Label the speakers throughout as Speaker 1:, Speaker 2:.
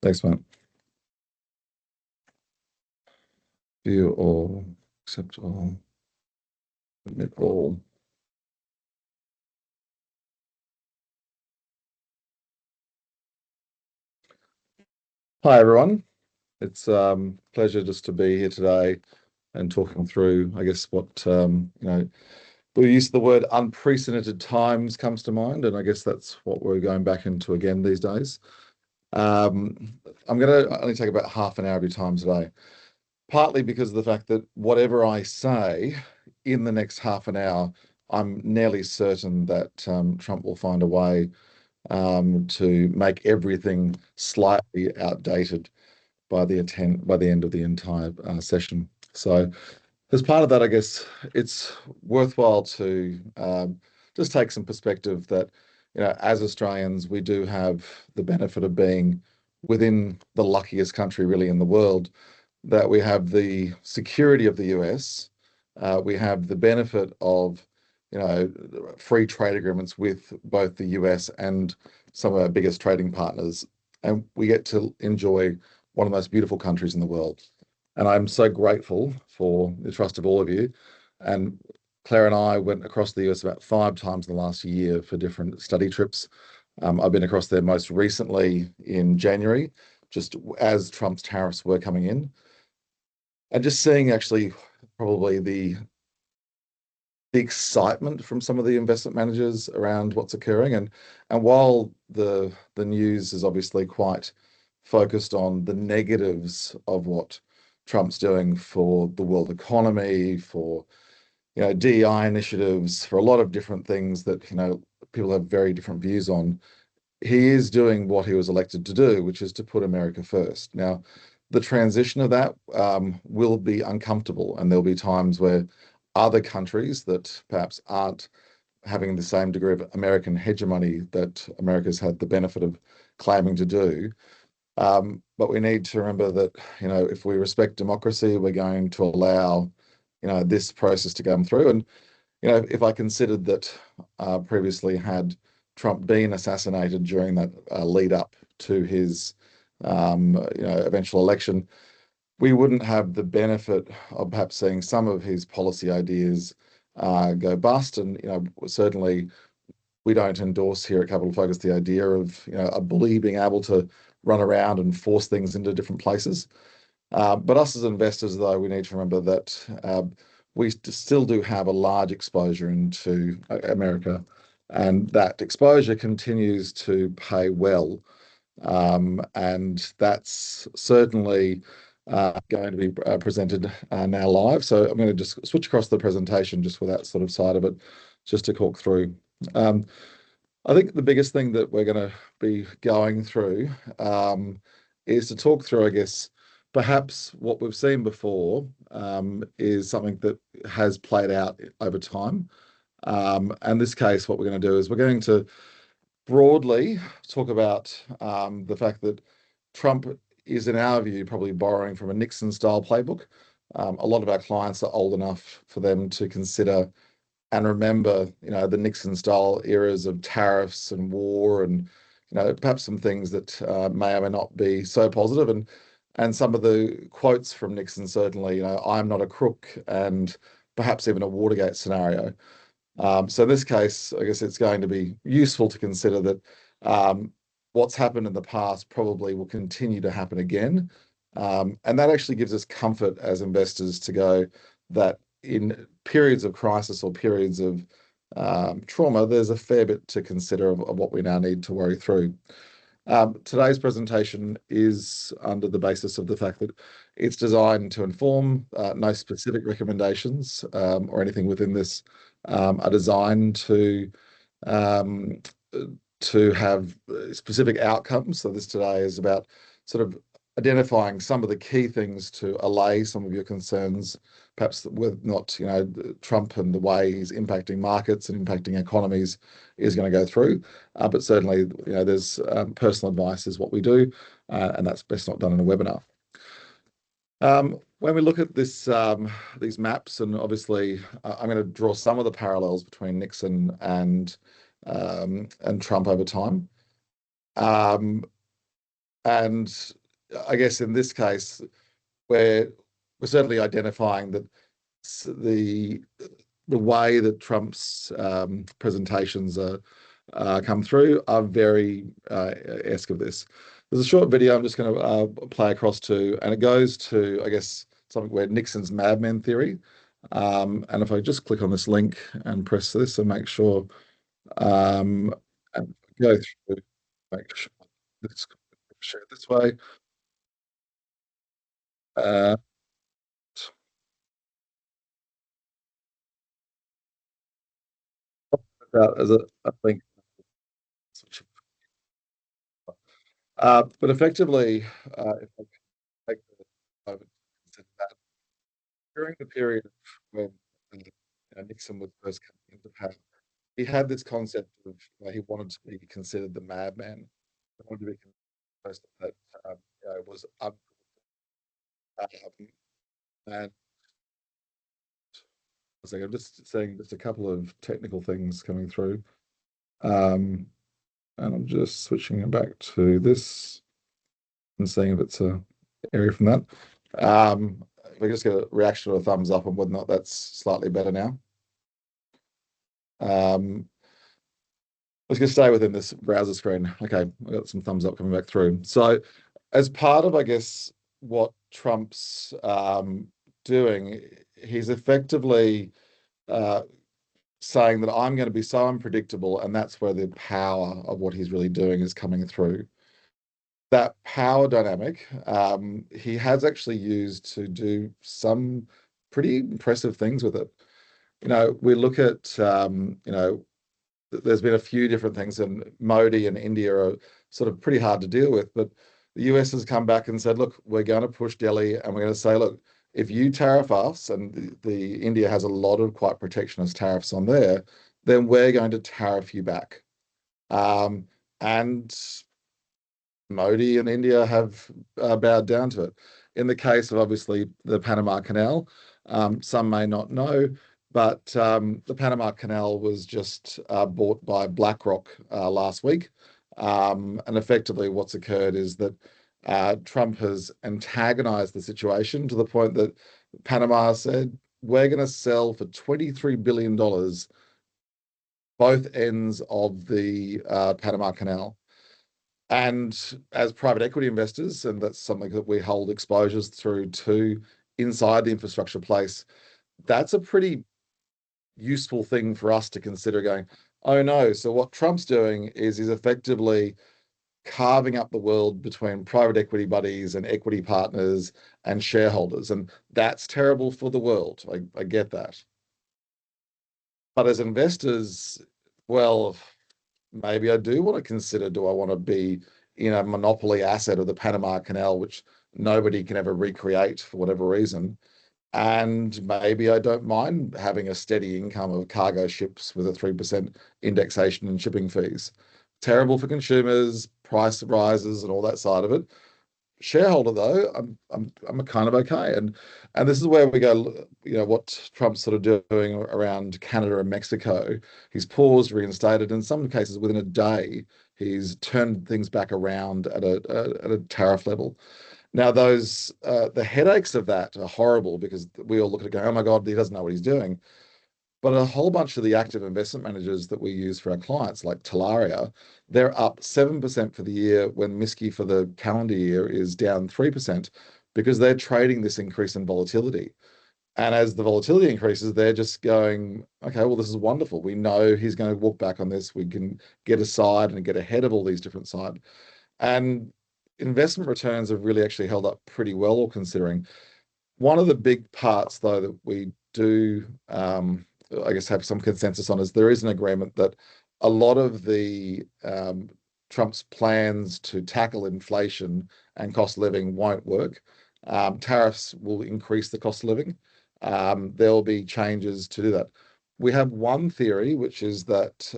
Speaker 1: Thanks, mate. View all, accept all, admit all. Hi, everyone. It's pleasure just to be here today and talking through, I guess, what the use of the word unprecedented times comes to mind, and I guess that's what we're going back into again these days. Um, I'm going to only take about half an hour of your time today, partly because of the fact that whatever I say in the next half an hour, I'm nearly certain that Trump will find a way to make everything slightly outdated by the end of the entire session. So, as part of that, I guess it's worthwhile to just take some perspective that, as Australians, we do have the benefit of being within the luckiest country really in the world, that we have the security of the US, we have the benefit of, free trade agreements with both the US and some of our biggest trading partners, and we get to enjoy one of the most beautiful countries in the world. And I'm so grateful for the trust of all of you. And Claire and I went across the US about 5 times in the last year for different study trips. I've been across there most recently in January, just as Trump's tariffs were coming in, and just seeing actually probably the excitement from some of the investment managers around what's occurring. And while the news is obviously quite focused on the negatives of what Trump's doing for the world economy, for DEI initiatives, for a lot of different things that people have very different views on, he is doing what he was elected to do, which is to put America first. Now, the transition of that will be uncomfortable, and there'll be times where other countries that perhaps aren't having the same degree of American hegemony that America's had the benefit of claiming to do. But we need to remember that, if we respect democracy, we're going to allow, this process to come through. And, if I considered that previously had Trump been assassinated during that lead up to his, eventual election, we wouldn't have the benefit of perhaps seeing some of his policy ideas go bust. And, certainly we don't endorse here at Capital Focus the idea of a bully being able to run around and force things into different places. But us as investors, though, we need to remember that we still do have a large exposure into America, and that exposure continues to pay well. And that's certainly going to be presented now live. So I'm going to just switch across the presentation just for that sort of side of it, just to talk through. Um, I think the biggest thing that we're going to be going through is to talk through, I guess, perhaps what we've seen before is something that has played out over time. And in this case, what we're going to do is we're going to broadly talk about the fact that Trump is, in our view, probably borrowing from a Nixon style playbook. A lot of our clients are old enough for them to consider and remember, the Nixon style eras of tariffs and war, and perhaps some things that may or may not be so positive, and some of the quotes from Nixon certainly, I'm not a crook, and perhaps even a Watergate scenario. So in this case, I guess it's going to be useful to consider that what's happened in the past probably will continue to happen again. And that actually gives us comfort as investors to go that in periods of crisis or periods of trauma, there's a fair bit to consider of what we now need to worry through. Today's presentation is under the basis of the fact that it's designed to inform, no specific recommendations or anything within this are designed um, to have specific outcomes. So this today is about sort of identifying some of the key things to allay some of your concerns, perhaps with not, Trump and the way he's impacting markets and impacting economies is going to go through. But certainly, there's personal advice is what we do, and that's best not done in a webinar. When we look at these maps, and obviously, I'm going to draw some of the parallels between Nixon and Trump over time. Um, And I guess in this case, we're we're certainly identifying that the the way that Trump's presentations come through are very esque of this. There's a short video I'm just going to play across to, and it goes to, I guess, something where Nixon's madman theory. And if I just click on this link and press this and make sure, and go through, make sure it's shared this way. Uh, as a link. But effectively, if I take the moment to consider that, during the period when Nixon was first coming into power, he had this concept of he wanted to be considered the madman. He wanted to be considered the person that was and I'm just saying just a couple of technical things coming through. Um, and I'm just switching it back to this and seeing if it's a area from that. If we just get a reaction or a thumbs up on whether or not that's slightly better now. Let's just stay within this browser screen. Okay, I got some thumbs up coming back through. So, as part of, I guess, what Trump's doing, he's effectively uh, saying that I'm going to be so unpredictable, and that's where the power of what he's really doing is coming through. That power dynamic, he has actually used to do some pretty impressive things with it. We look at, there's been a few different things, and Modi and India are sort of pretty hard to deal with. But the US has come back and said, look, we're going to push Delhi and we're going to say, look, if you tariff us, and the India has a lot of quite protectionist tariffs on there, then we're going to tariff you back. And Modi and India have bowed down to it. In the case of obviously the Panama Canal, some may not know, but the Panama Canal was just bought by BlackRock last week. And effectively, what's occurred is that Trump has antagonized the situation to the point that Panama said, we're going to sell for $23 billion both ends of the Panama Canal. And as private equity investors, and that's something that we hold exposures through to inside the infrastructure place, that's a pretty useful thing for us to consider going, oh no, so what Trump's doing is he's effectively carving up the world between private equity buddies and equity partners and shareholders. And that's terrible for the world. I get that. But as investors, well, maybe I do want to consider, do I want to be in a monopoly asset of the Panama Canal, which nobody can ever recreate for whatever reason? And maybe I don't mind having a steady income of cargo ships with a 3% indexation and shipping fees. Terrible for consumers, price rises and all that side of it. Shareholder though, I'm kind of okay. And this is where we go, what Trump's sort of doing around Canada and Mexico. He's paused, reinstated, in some cases within a day, he's turned things back around at a tariff level. Now, the headaches of that are horrible because we all look at it going, oh my God, he doesn't know what he's doing. But a whole bunch of the active investment managers that we use for our clients, like Talaria, they're up 7% for the year when MSCI for the calendar year is down 3% because they're trading this increase in volatility. And as the volatility increases, they're just going, okay, well, this is wonderful. We know he's going to walk back on this. We can get aside and get ahead of all these different sides. And investment returns have really actually held up pretty well, all considering. One of the big parts, though, that we do, I guess, have some consensus on is there is an agreement that a lot of the Trump's plans to tackle inflation and cost of living won't work. Tariffs will increase the cost of living. There'll be changes to do that. We have one theory, which is that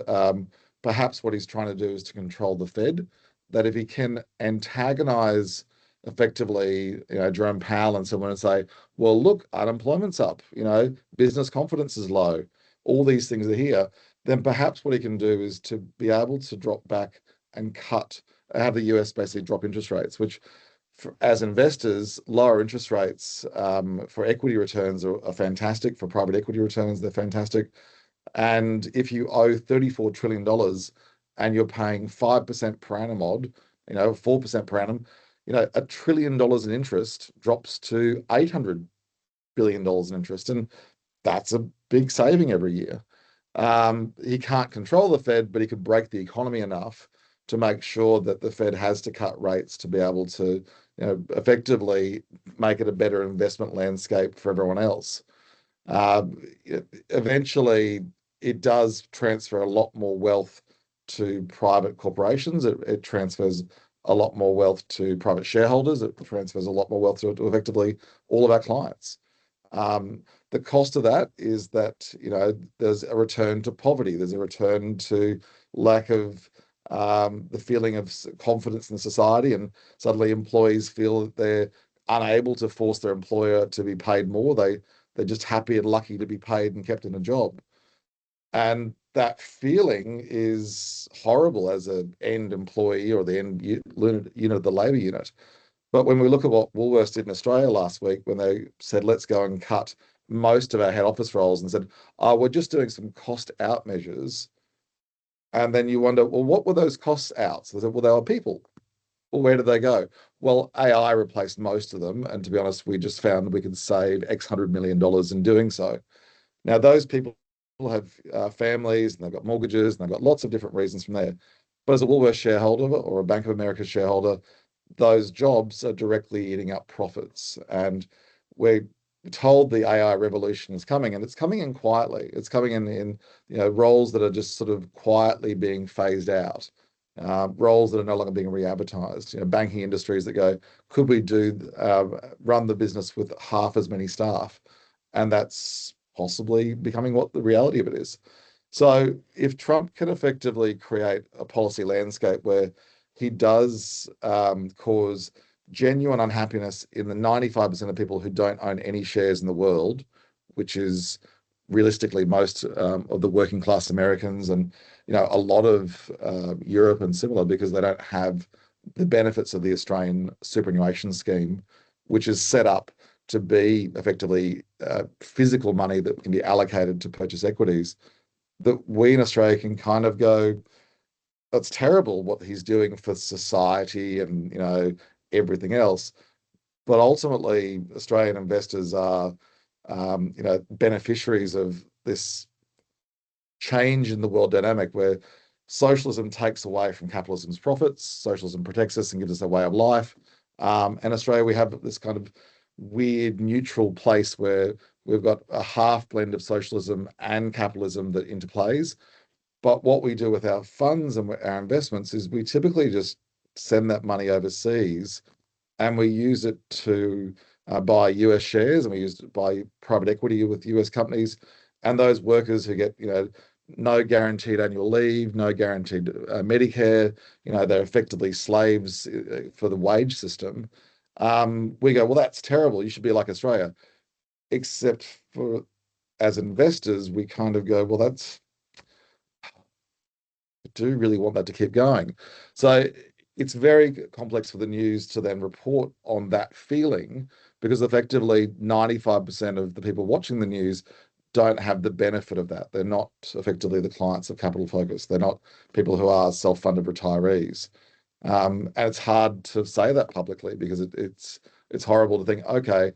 Speaker 1: perhaps what he's trying to do is to control the Fed, that if he can antagonize effectively, Jerome Powell and someone and say, well, look, unemployment's up, business confidence is low, all these things are here, then perhaps what he can do is to be able to drop back and cut have the US basically drop interest rates, which as investors, lower interest rates for equity returns are fantastic. For private equity returns, they're fantastic. And if you owe $34 trillion and you're paying 5% per annum odd, 4% per annum, $1 trillion in interest drops to $800 billion in interest. And that's a big saving every year. He can't control the Fed, but he could break the economy enough to make sure that the Fed has to cut rates to be able to, effectively make it a better investment landscape for everyone else. Eventually, it does transfer a lot more wealth to private corporations. It transfers a lot more wealth to private shareholders. It transfers a lot more wealth to effectively all of our clients. The cost of that is that, there's a return to poverty. There's a return to lack of the feeling of confidence in society, and suddenly employees feel that they're unable to force their employer to be paid more. They're just happy and lucky to be paid and kept in a job. And that feeling is horrible as an end employee or the end unit of the labour unit. But when we look at what Woolworths did in Australia last week, when they said, let's go and cut most of our head office roles, and said, oh, we're just doing some cost out measures. And then you wonder, well, what were those costs out? So they said, well, they were people. Well, where did they go? Well, AI replaced most of them. And to be honest, we just found we could save X $100 million in doing so. Now, those people have families, and they've got mortgages, and they've got lots of different reasons from there. But as a Woolworths shareholder or a Bank of America shareholder, those jobs are directly eating up profits. And we're told the AI revolution is coming, and it's coming in quietly. It's coming in roles that are just sort of quietly being phased out, roles that are no longer being re-advertised. Banking industries that go, could we run the business with half as many staff? And that's possibly becoming what the reality of it is. So if Trump can effectively create a policy landscape where he does cause genuine unhappiness in the 95% of people who don't own any shares in the world, which is realistically most of the working class Americans, and a lot of Europe and similar, because they don't have the benefits of the Australian superannuation scheme, which is set up to be effectively physical money that can be allocated to purchase equities, that we in Australia can kind of go, that's terrible what he's doing for society and everything else. But ultimately, Australian investors are beneficiaries of this change in the world dynamic where socialism takes away from capitalism's profits, socialism protects us and gives us a way of life. And Australia, we have this kind of weird neutral place where we've got a half blend of socialism and capitalism that interplays. But what we do with our funds and our investments is we typically just send that money overseas, and we use it to buy US shares, and we use it to buy private equity with US companies. And those workers who get, no guaranteed annual leave, no guaranteed Medicare, they're effectively slaves for the wage system. We go, well, that's terrible. You should be like Australia. Except for as investors, we kind of go, well, I do really want that to keep going. So it's very complex for the news to then report on that feeling, because effectively 95% of the people watching the news don't have the benefit of that. They're not effectively the clients of Capital Focus. They're not people who are self-funded retirees. And it's hard to say that publicly, because it's horrible to think, okay,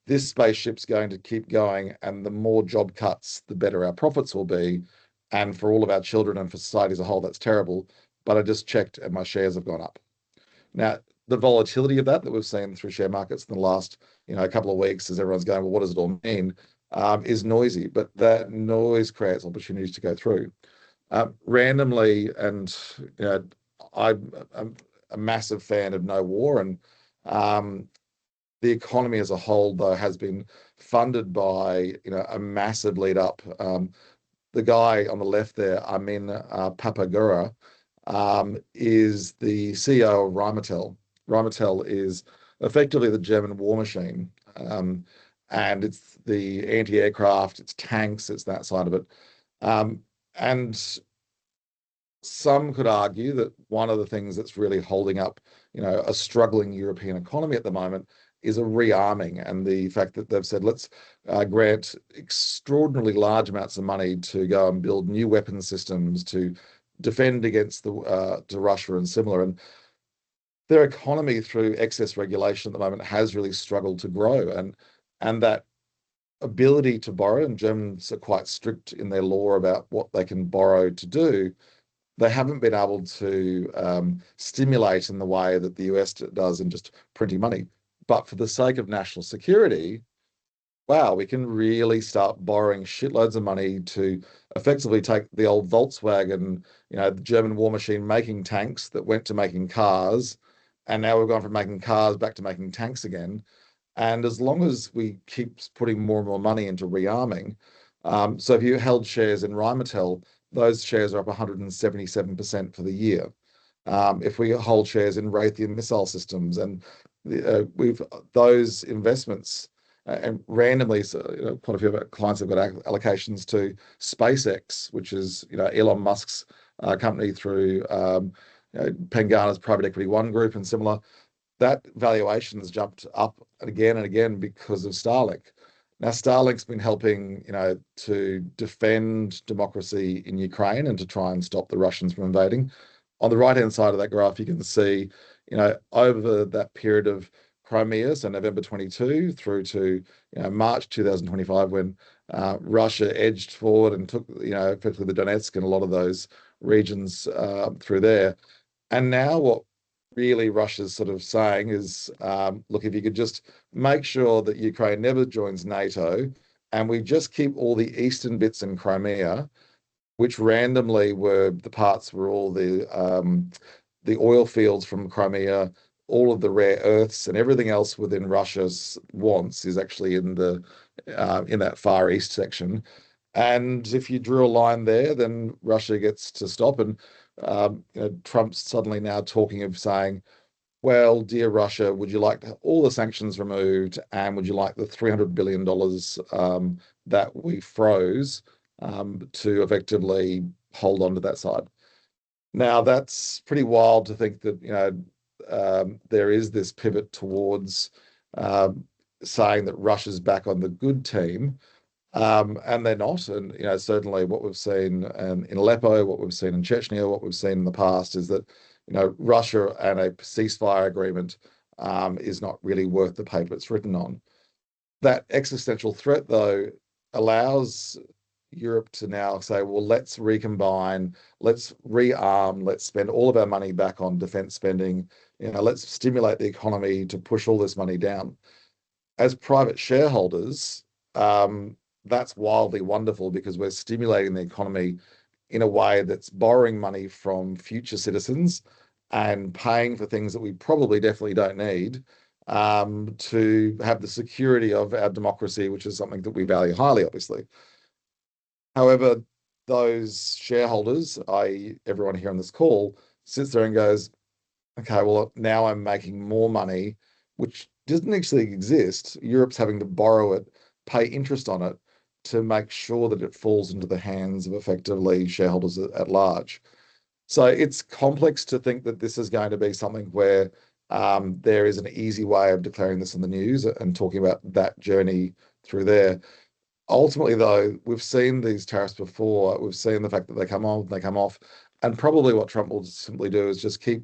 Speaker 1: this spaceship's going to keep going, and the more job cuts, the better our profits will be. And for all of our children and for society as a whole, that's terrible. But I just checked and my shares have gone up. Now, the volatility of that we've seen through share markets in the last couple of weeks, as everyone's going, well, what does it all mean? Is noisy, but that noise creates opportunities to go through. Randomly, and I'm a massive fan of no war, and the economy as a whole, though, has been funded by a massive lead up. The guy on the left there, Amin Papagura, is the CEO of Rheinmetall. Rheinmetall is effectively the German war machine, and it's the anti-aircraft, it's tanks, it's that side of it. And some could argue that one of the things that's really holding up, a struggling European economy at the moment is a rearming, and the fact that they've said, let's grant extraordinarily large amounts of money to go and build new weapon systems to defend against to Russia and similar. And their economy through excess regulation at the moment has really struggled to grow, and that ability to borrow, and Germans are quite strict in their law about what they can borrow to do, they haven't been able to stimulate in the way that the US does in just printing money. But for the sake of national security, wow, we can really start borrowing shitloads of money to effectively take the old Volkswagen, the German war machine making tanks that went to making cars. And now we've gone from making cars back to making tanks again. And as long as we keep putting more and more money into rearming, so if you held shares in Rheinmetall, those shares are up 177% for the year. If we hold shares in Raytheon missile systems, and we've those investments, and randomly, so, quite a few of our clients have got allocations to SpaceX, which is Elon Musk's company through Pengana's private equity one group and similar. That valuation has jumped up again and again because of Starlink. Now, Starlink's been helping, to defend democracy in Ukraine and to try and stop the Russians from invading. On the right-hand side of that graph, you can see, over that period of Crimea, so November 22 through to, March 2025, when Russia edged forward and took, effectively the Donetsk and a lot of those regions through there. And now what really Russia's sort of saying is, look, if you could just make sure that Ukraine never joins NATO, and we just keep all the eastern bits in Crimea, which randomly were the parts were all the oil fields from Crimea, all of the rare earths and everything else within Russia's wants is actually in that far east section. And if you drew a line there, then Russia gets to stop. And Trump's suddenly now talking of saying, well, dear Russia, would you like all the sanctions removed, and would you like the $300 billion that we froze to effectively hold on to that side? Now, that's pretty wild to think that, there is this pivot towards saying that Russia's back on the good team. And they're not. And certainly what we've seen in Aleppo, what we've seen in Chechnya, what we've seen in the past is that Russia and a ceasefire agreement is not really worth the paper it's written on. That existential threat, though, allows Europe to now say, well, let's recombine, let's rearm, let's spend all of our money back on defense spending. Let's stimulate the economy to push all this money down. As private shareholders, that's wildly wonderful because we're stimulating the economy in a way that's borrowing money from future citizens and paying for things that we probably definitely don't need, to have the security of our democracy, which is something that we value highly, obviously. However, those shareholders, i.e., everyone here on this call, sits there and goes, okay, well, now I'm making more money, which doesn't actually exist. Europe's having to borrow it, pay interest on it to make sure that it falls into the hands of effectively shareholders at large. So it's complex to think that this is going to be something where there is an easy way of declaring this in the news and talking about that journey through there. Ultimately, though, we've seen these tariffs before. We've seen the fact that they come on, they come off. And probably what Trump will simply do is just keep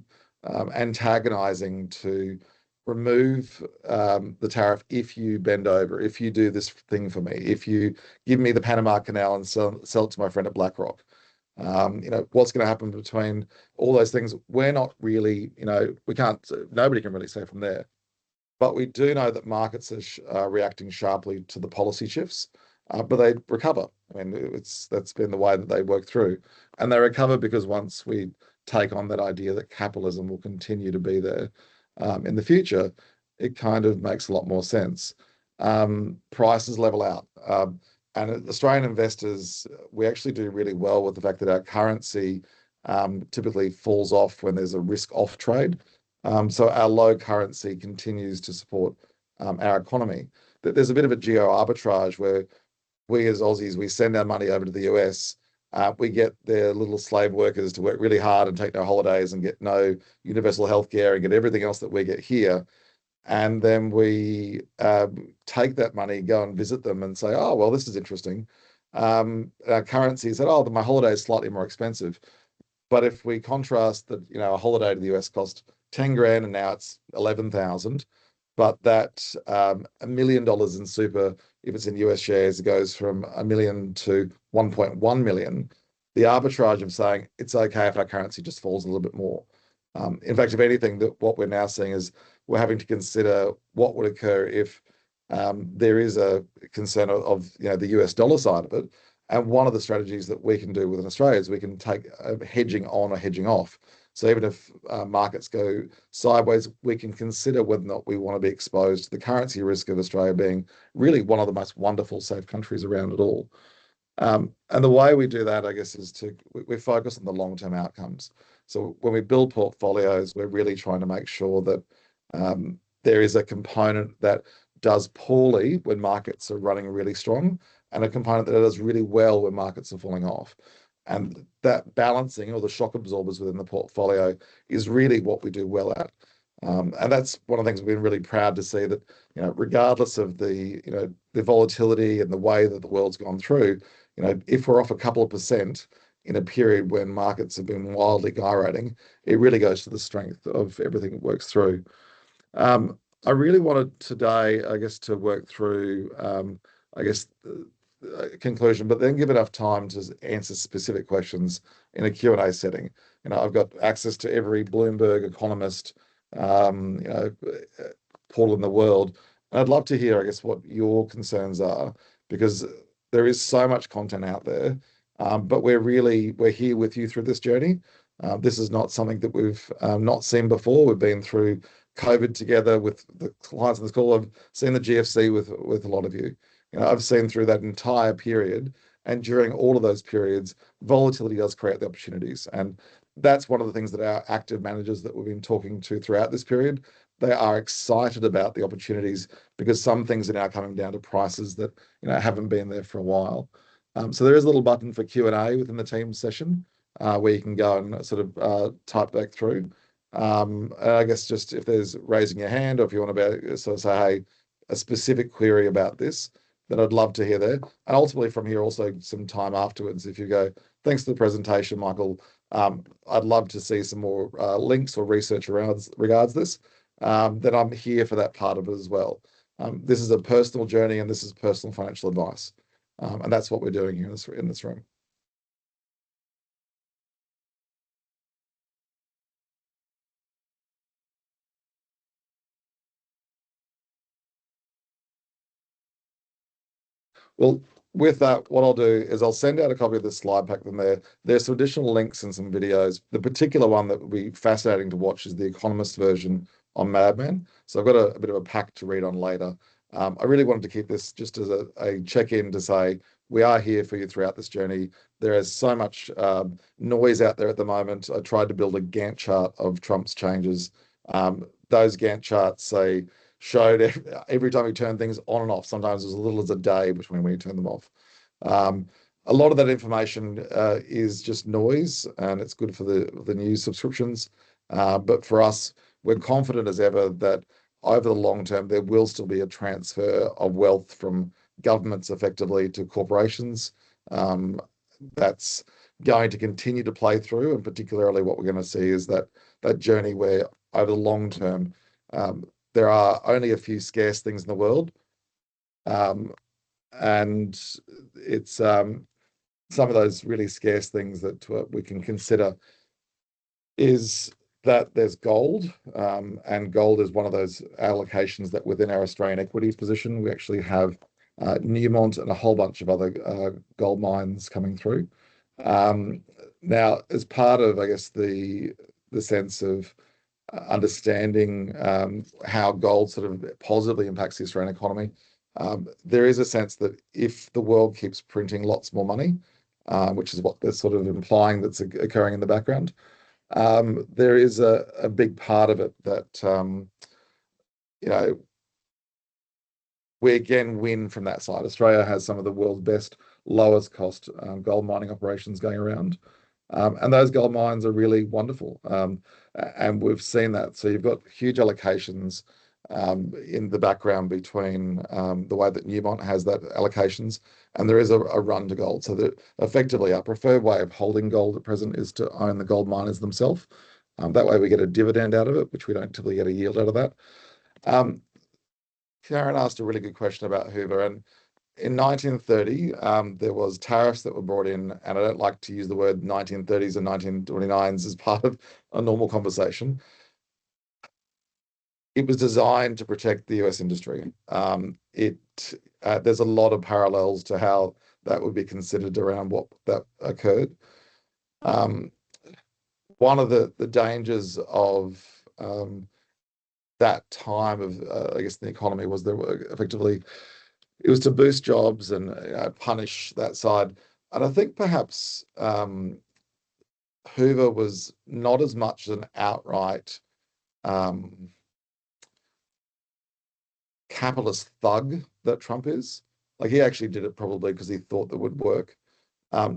Speaker 1: antagonizing to remove the tariff if you bend over, if you do this thing for me, if you give me the Panama Canal and sell it to my friend at BlackRock. What's going to happen between all those things? We're not really, we can't, nobody can really say from there. But we do know that markets are reacting sharply to the policy shifts, but they recover. I mean, that's been the way that they work through. And they recover because once we take on that idea that capitalism will continue to be there in the future, it kind of makes a lot more sense. Prices level out. And Australian investors, we actually do really well with the fact that our currency typically falls off when there's a risk off trade. So our low currency continues to support our economy. There's a bit of a geo arbitrage where we as Aussies, we send our money over to the US We get their little slave workers to work really hard and take no holidays and get no universal health care and get everything else that we get here. And then we take that money, go and visit them and say, oh, well, this is interesting. Our currency said, oh, my holiday is slightly more expensive. But if we contrast that, a holiday to the US cost 10 grand and now it's 11,000, but that $1 million in super, if it's in US shares, it goes from a million to 1.1 million. The arbitrage of saying it's okay if our currency just falls a little bit more. In fact, if anything, that what we're now seeing is we're having to consider what would occur if there is a concern of the US dollar side of it. And one of the strategies that we can do within Australia is we can take hedging on or hedging off. So even if markets go sideways, we can consider whether or not we want to be exposed to the currency risk of Australia being really one of the most wonderful, safe countries around it all. And the way we do that, I guess, is we focus on the long-term outcomes. So when we build portfolios, we're really trying to make sure that there is a component that does poorly when markets are running really strong, and a component that does really well when markets are falling off. And that balancing or the shock absorbers within the portfolio is really what we do well at. And that's one of the things we've been really proud to see that, regardless of the volatility and the way that the world's gone through, if we're off a couple of percent in a period when markets have been wildly gyrating, it really goes to the strength of everything that works through. I really wanted today, I guess, to work through, I guess, conclusion, but then give enough time to answer specific questions in a Q&A setting. I've got access to every Bloomberg economist, portal in the world. And I'd love to hear, I guess, what your concerns are, because there is so much content out there, but we're here with you through this journey. This is not something that we've not seen before. We've been through COVID together with the clients on this call. I've seen the GFC with a lot of you. I've seen through that entire period, and during all of those periods, volatility does create the opportunities. And that's one of the things that our active managers that we've been talking to throughout this period, they are excited about the opportunities because some things are now coming down to prices that haven't been there for a while. So there is a little button for Q&A within the team session where you can go and sort of type back through. And I guess just if there's raising your hand, or if you want to sort of say, hey, a specific query about this, then I'd love to hear that. And ultimately from here also some time afterwards, if you go, thanks for the presentation, Michael. I'd love to see some more links or research regards this. Then I'm here for that part of it as well. This is a personal journey and this is personal financial advice. And that's what we're doing here in this room. Well, with that, what I'll do is I'll send out a copy of this slide pack from there. There's some additional links and some videos. The particular one that would be fascinating to watch is the Economist version on Madman. So I've got a bit of a pack to read on later. I really wanted to keep this just as a check-in to say, we are here for you throughout this journey. There is so much noise out there at the moment. I tried to build a Gantt chart of Trump's changes. Those Gantt charts say, showed every time we turn things on and off. Sometimes as little as a day between when you turn them off. A lot of that information is just noise, and it's good for the news subscriptions. But for us, we're confident as ever that over the long term, there will still be a transfer of wealth from governments effectively to corporations. That's going to continue to play through, and particularly what we're going to see is that journey where over the long term, there are only a few scarce things in the world. And it's some of those really scarce things that we can consider is that there's gold, and gold is one of those allocations that within our Australian equities position, we actually have Newmont and a whole bunch of other gold mines coming through. Now, as part of, I guess, the sense of understanding how gold sort of positively impacts the Australian economy, there is a sense that if the world keeps printing lots more money, which is what they're sort of implying that's occurring in the background, there is a big part of it that we again win from that side. Australia has some of the world's best lowest cost gold mining operations going around. And those gold mines are really wonderful. And we've seen that. So you've got huge allocations in the background between the way that Newmont has that allocations, and there is a run to gold. So that effectively our preferred way of holding gold at present is to own the gold miners themselves. That way we get a dividend out of it, which we don't typically get a yield out of that. Um, Karen asked a really good question about Hoover, and in 1930, there was tariffs that were brought in, and I don't like to use the word 1930s and 1929s as part of a normal conversation. It was designed to protect the US industry. There's a lot of parallels to how that would be considered around what that occurred. Um, One of the dangers of that time of, I guess, the economy was there were effectively it was to boost jobs and punish that side. And I think perhaps Hoover was not as much an outright um, capitalist thug that Trump is. Like he actually did it probably because he thought that would work.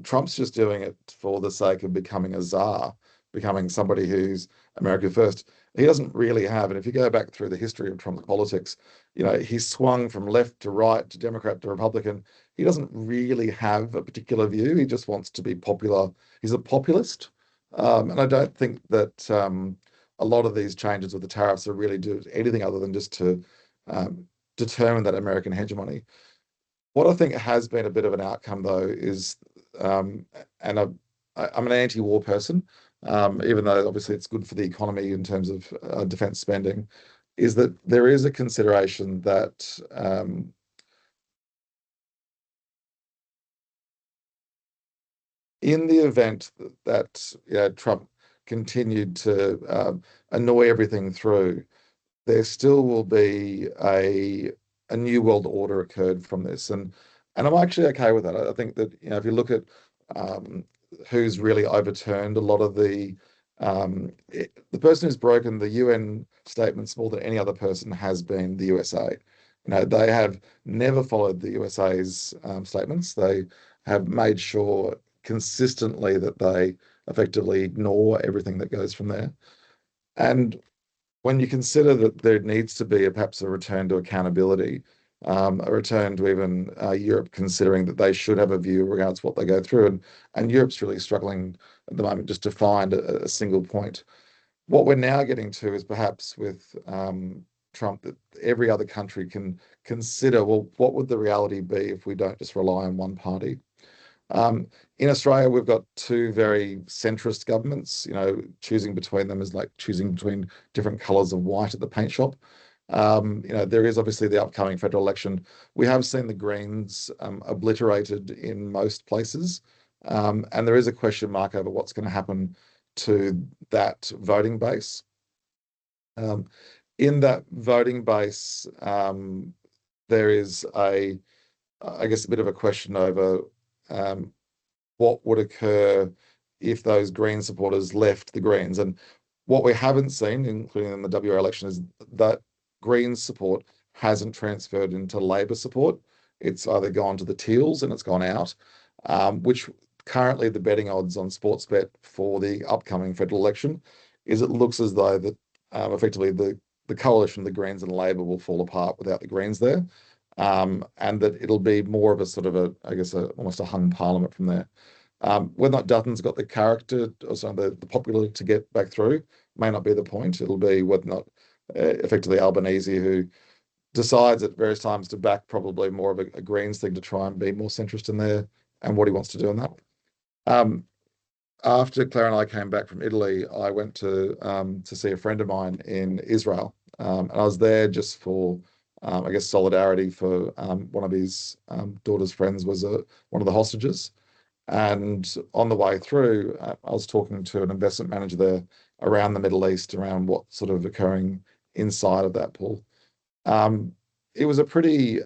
Speaker 1: Trump's just doing it for the sake of becoming a czar, becoming somebody who's America first. He doesn't really have, and if you go back through the history of Trump's politics, he swung from left to right to Democrat to Republican. He doesn't really have a particular view. He just wants to be popular. He's a populist, and I don't think that a lot of these changes with the tariffs are really do anything other than just to determine that American hegemony. What I think has been a bit of an outcome, though, is, and I'm an anti-war person, even though obviously it's good for the economy in terms of defense spending, is that there is a consideration that in the event that Trump continued to annoy everything through, there still will be a new world order occurred from this, and I'm actually okay with that. I think that if you look at um, who's really overturned a lot of the person who's broken the UN statements more than any other person has been the USA. They have never followed the USA's statements. They have made sure consistently that they effectively ignore everything that goes from there. And when you consider that there needs to be perhaps a return to accountability, a return to even Europe considering that they should have a view regards what they go through, and Europe's really struggling at the moment just to find a single point. What we're now getting to is perhaps with Trump that every other country can consider, well, what would the reality be if we don't just rely on one party? In Australia, we've got two very centrist governments. Choosing between them is like choosing between different colours of white at the paint shop. There is obviously the upcoming federal election. We have seen the Greens obliterated in most places, and there is a question mark over what's going to happen to that voting base. Um, in that voting base, there is I guess, a bit of a question over um, what would occur if those Green supporters left the Greens. And what we haven't seen, including in the WA election, is that Greens support hasn't transferred into Labor support. It's either gone to the Teals and it's gone out, which currently the betting odds on Sportsbet for the upcoming federal election is it looks as though that effectively the coalition of the Greens and Labor will fall apart without the Greens there. And that it'll be more of a sort of I guess, almost a hung parliament from there. Whether or not Dutton's got the character or some of the popularity to get back through may not be the point. It'll be whether or not effectively Albanese, who decides at various times to back probably more of a Greens thing to try and be more centrist in there and what he wants to do in that. Um, After Claire and I came back from Italy, I went to see a friend of mine in Israel, and I was there just for I guess solidarity for one of his daughter's friends was one of the hostages. And on the way through, I was talking to an investment manager there around the Middle East, around what's sort of occurring inside of that pool. Um, it was a pretty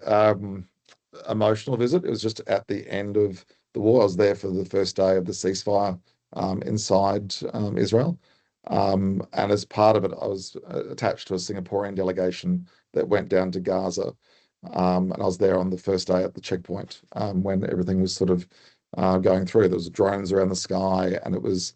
Speaker 1: emotional visit. It was just at the end of the war. I was there for the first day of the ceasefire inside Israel. And as part of it, I was attached to a Singaporean delegation that went down to Gaza. And I was there on the first day at the checkpoint when everything was sort of going through. There was drones around the sky, and it was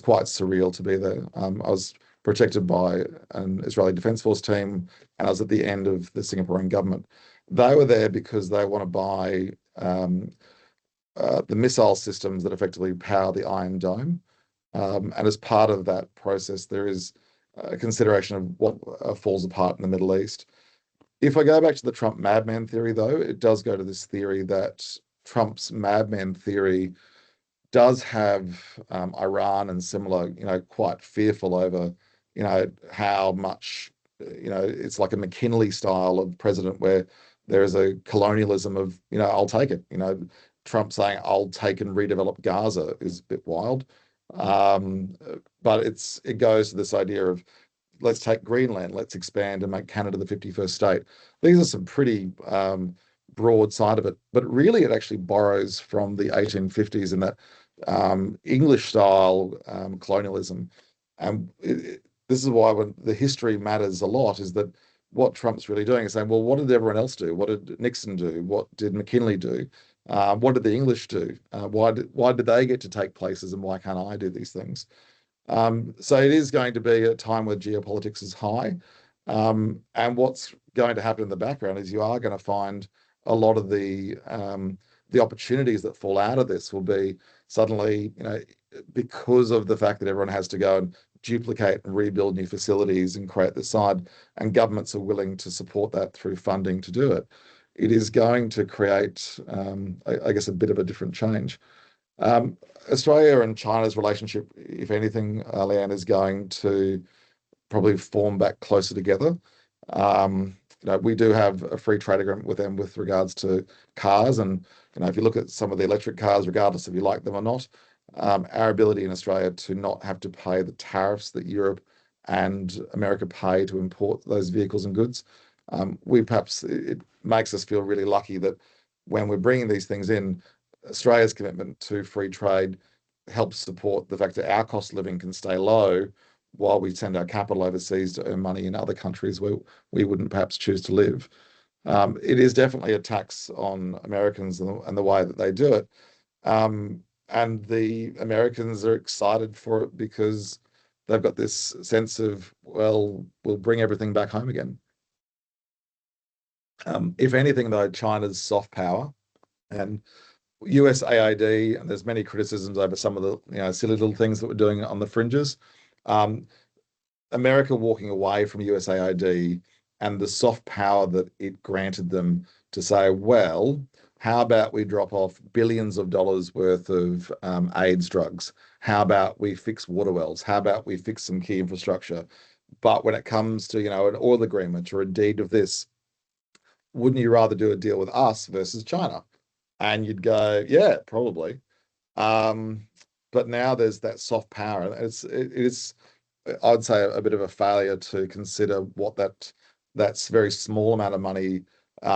Speaker 1: quite surreal to be there. I was protected by an Israeli Defense Force team, and I was at the end of the Singaporean government. They were there because they want to buy the missile systems that effectively power the Iron Dome. And as part of that process, there is a consideration of what falls apart in the Middle East. If I go back to the Trump madman theory, though, it does go to this theory that Trump's madman theory does have Iran and similar, quite fearful over, how much, it's like a McKinley style of president where there is a colonialism of, I'll take it. Trump saying I'll take and redevelop Gaza is a bit wild. Um, but it goes to this idea of let's take Greenland, let's expand and make Canada the 51st state. These are some pretty broad side of it, but really it actually borrows from the 1850s in that English style colonialism. And this is why when the history matters a lot is that what Trump's really doing is saying, well, what did everyone else do? What did Nixon do? What did McKinley do? What did the English do? Why did they get to take places and why can't I do these things? So it is going to be a time where geopolitics is high. And what's going to happen in the background is you are going to find a lot of the opportunities that fall out of this will be suddenly, because of the fact that everyone has to go and duplicate and rebuild new facilities and create this side, and governments are willing to support that through funding to do it. It is going to create, I guess, a bit of a different change. Um, Australia and China's relationship, if anything, Leanne, is going to probably form back closer together. We do have a free trade agreement with them with regards to cars, and if you look at some of the electric cars, regardless if you like them or not, our ability in Australia to not have to pay the tariffs that Europe and America pay to import those vehicles and goods, we perhaps it makes us feel really lucky that when we're bringing these things in, Australia's commitment to free trade helps support the fact that our cost of living can stay low while we send our capital overseas to earn money in other countries where we wouldn't perhaps choose to live. It is definitely a tax on Americans and the way that they do it. And the Americans are excited for it because they've got this sense of, well, we'll bring everything back home again. If anything, though, China's soft power and USAID, and there's many criticisms over some of the silly little things that we're doing on the fringes. Um, America walking away from USAID and the soft power that it granted them to say, well, how about we drop off billions of dollars worth of AIDS drugs? How about we fix water wells? How about we fix some key infrastructure? But when it comes to, an oil agreement or a deed of this, wouldn't you rather do a deal with us versus China? And you'd go, yeah, probably. Um, but now there's that soft power. It is, I'd say, a bit of a failure to consider what that's very small amount of money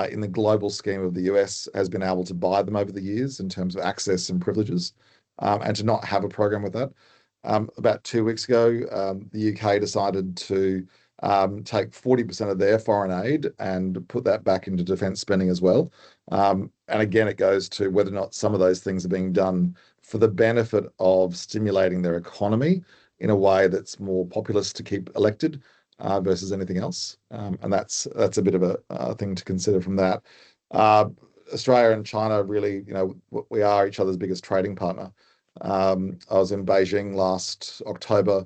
Speaker 1: in the global scheme of the US has been able to buy them over the years in terms of access and privileges, and to not have a program with that. About 2 weeks ago, the UK decided to take 40% of their foreign aid and put that back into defence spending as well. And again, it goes to whether or not some of those things are being done for the benefit of stimulating their economy in a way that's more populist to keep elected versus anything else. And that's a bit of a thing to consider from that. Uh, Australia and China really, we are each other's biggest trading partner. I was in Beijing last October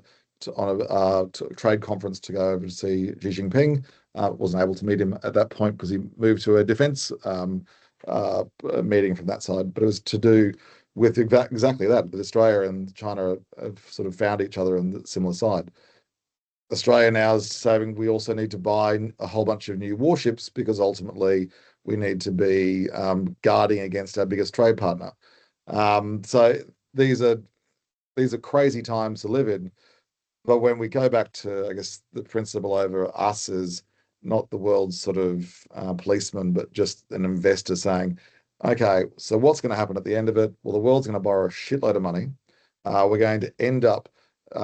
Speaker 1: on a trade conference to go over to see Xi Jinping. Wasn't able to meet him at that point because he moved to a defence meeting from that side, but it was to do with exactly that Australia and China have sort of found each other on the similar side. Australia now is saying we also need to buy a whole bunch of new warships because ultimately we need to be guarding against our biggest trade partner. So these are crazy times to live in. But when we go back to, I guess, the principle over us as not the world's sort of policeman, but just an investor saying, okay, so what's going to happen at the end of it? Well, the world's going to borrow a shitload of money. We're going to end up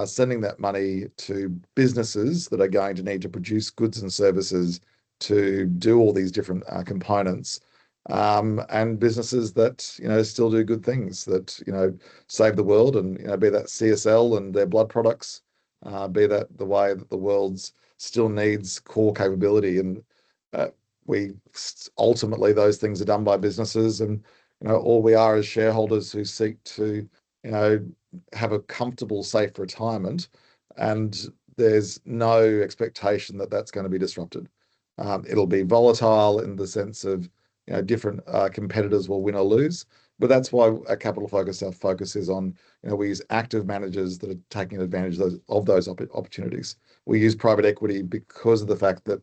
Speaker 1: sending that money to businesses that are going to need to produce goods and services to do all these different components, and businesses that still do good things that save the world, and be that CSL and their blood products, be that the way that the world's still needs core capability, and uh, we ultimately those things are done by businesses, and all we are as shareholders who seek to you know have a comfortable, safe retirement, and there's no expectation that that's going to be disrupted. It'll be volatile in the sense of different competitors will win or lose, but that's why our focus is on we use active managers that are taking advantage of those opportunities. We use private equity because of the fact that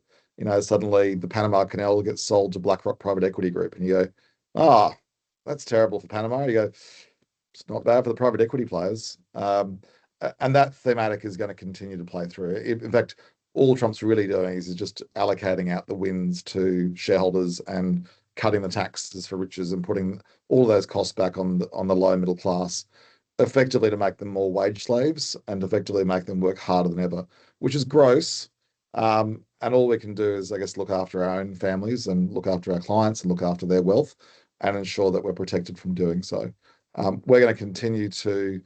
Speaker 1: suddenly the Panama Canal gets sold to BlackRock Private Equity Group, and you go, ah, that's terrible for Panama. You go, it's not bad for the private equity players. And that thematic is going to continue to play through. In fact, all Trump's really doing is just allocating out the wins to shareholders and cutting the taxes for riches and putting all of those costs back on the low middle class, effectively to make them more wage slaves and effectively make them work harder than ever, which is gross. And all we can do is, I guess, look after our own families and look after our clients and look after their wealth and ensure that we're protected from doing so. We're going to continue to,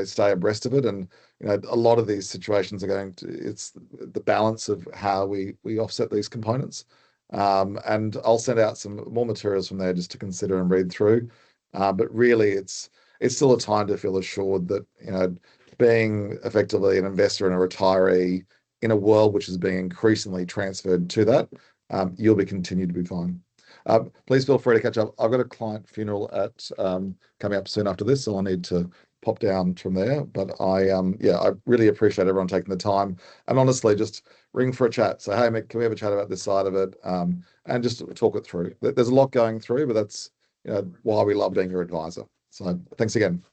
Speaker 1: stay abreast of it. And, a lot of these situations it's the balance of how we offset these components. And I'll send out some more materials from there just to consider and read through. But really, it's still a time to feel assured that, being effectively an investor and a retiree in a world which is being increasingly transferred to that, you'll be continued to be fine. Please feel free to catch up. I've got a client funeral coming up soon after this, so I need to pop down from there. But I really appreciate everyone taking the time, and honestly, just ring for a chat. So, hey, Mick, can we have a chat about this side of it? And just talk it through. There's a lot going through, but that's why we love being your advisor. So, thanks again.